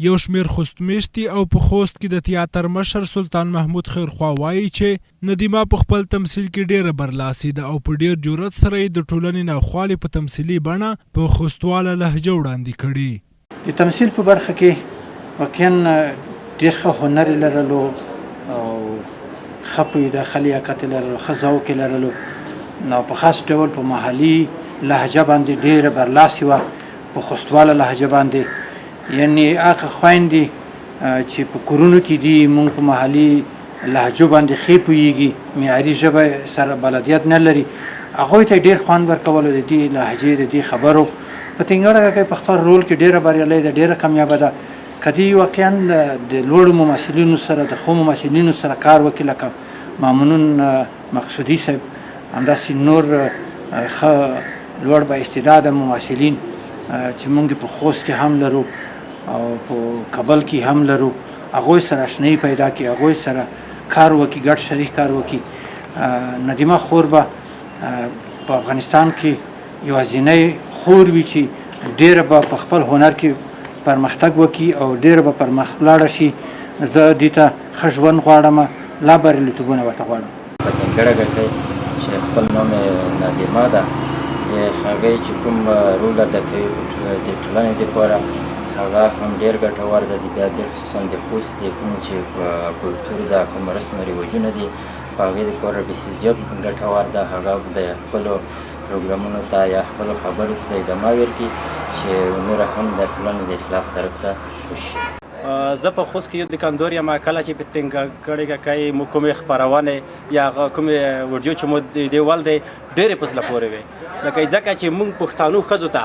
یو شمېر خوستمېشتي او په خوست کې د تیاتر مشر سلطان محمود خیرخوا وایي چې ندیمه په خپل تمثیل کې ډیره برلاسې ده او په ډیر جرأت سره یې د ټولنې ناخوالې په تمثیلي بڼه په خوستواله لهجه وړاندې کړي. د تمثیل په برخه کې واقعا ډېر ښه هنر یې لرلو او ښه پوهې د ښه لیاقت یې لرلو، ښه ذوق یې لرلو. نو په خاص ډول په محلي لهجه باندې ډېره برلاسې وه، په خوستواله لهجه باندې. یعنې هغه خویندې چې په کورونو کې دي موږ په محلي لهجو باندې ښې پوهېږي، معیاري ژبه سره بلدیت نه لري، هغوی ته ډېر خوند ورکولو د دې لهجې د دې خبرو. په تنګړه کې په خپل رول کې ډېره بریالۍ ده، ډېره کامیابه ده. که دوی واقعا د لوړو ممثلینو سره د ښو ممثلینو سره کار وکړي لکه مامنون مقصودي صاحب، همداسې نور ښه لوړ با استعداده ممثلین چې موږ په خوست کې هم لرو او په کابل کې هم لرو، هغوی سره اشنایي پیدا کړي، هغوی سره کار وکړي، ګډ شریک کار وکړي. ندیمه خور به په افغانستان کې یوازینۍ خور وي چې ډېره به په خپل هنر کې پرمختګ وکړي او ډېره به پرمخ لاړه شي. زه دې ته ښه ژوند غواړم، لا بریالیتوبونه ورته غواړم. په تنګړه کې چې خپل نوم یې ندیمه ده، هغې چې کوم رول ادا کوي د ټولنې دپاره هغه هم ډېر ګټور ده. بیا خصوصا د خوست د کوم چې کلتور ده، کوم رسم رواجونه دي، په هغې دپاره بیخي زیات ګټور ده. هغه د خپلو پروګرامونو ته یا خپلو خبرو ته ادامه ورکړي چې نوره هم د ټولنې د اصلاح طرف ته وشي. زه په خوست کې یو دوکاندار یم. کله چې په تنګړه کې مو کومې خپرونې یا کومې ویډیو چې مو دې ول دی ډېرې په زړه پورې وې، لکه ځکه چې موږ پښتانو ښځو ته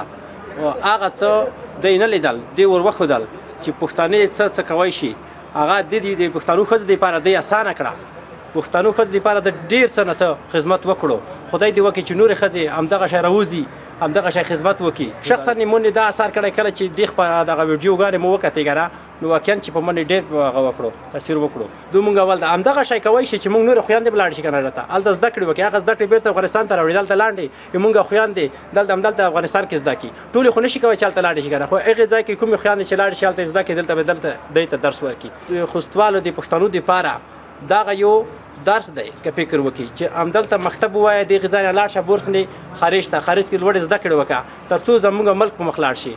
هغه څه دی نه لیدل، دی ور وښودل چې پښتانه څه کوی شي. هغه د پښتنو ښځو دپاره دی اسانه کړه، پښتنو ښځو دپاره د ډېر څه نه څه خدمت وکړو. خدای دې وکړي چې نورې ښځې همدغه شی راوځي، همدغه شی خدمت وکړي. شخصا یې مونږ دا اثر کړی کله چې دې دغه ویډیوګانې مو وکتې که نه، نو واقعا چې په منډې ډېر هغه وکړو، تاثیر وکړو. دوی مونږ اول د همدغه شی کوی شي چې مونږ نورې خویندې به لاړې شي کاناډا ته، هلته زده کړې وکړي، هغه زده کړې بېرته افغانستان ته راوړي، دلته لاندې مونږ خویندې همدلته افغانستان کې زده کړي. ټولې خو نشي کولی چې هلته لاړې شي که نه، خو هغې ځای کې کومې خویندې چې لاړې شي هلته زده کړي، دلته به دوی ته درس ورکړي. خوستوالو د پښتنو دپاره دغه یو درس دی که فکر وکړي چې همدلته مکتب ووایه، دې غذا نه لاړ شه، بورس نه خارج ته، خارج کې لوړې زده کړې وکړه تر څو زموږ ملک په مخ لاړ شي.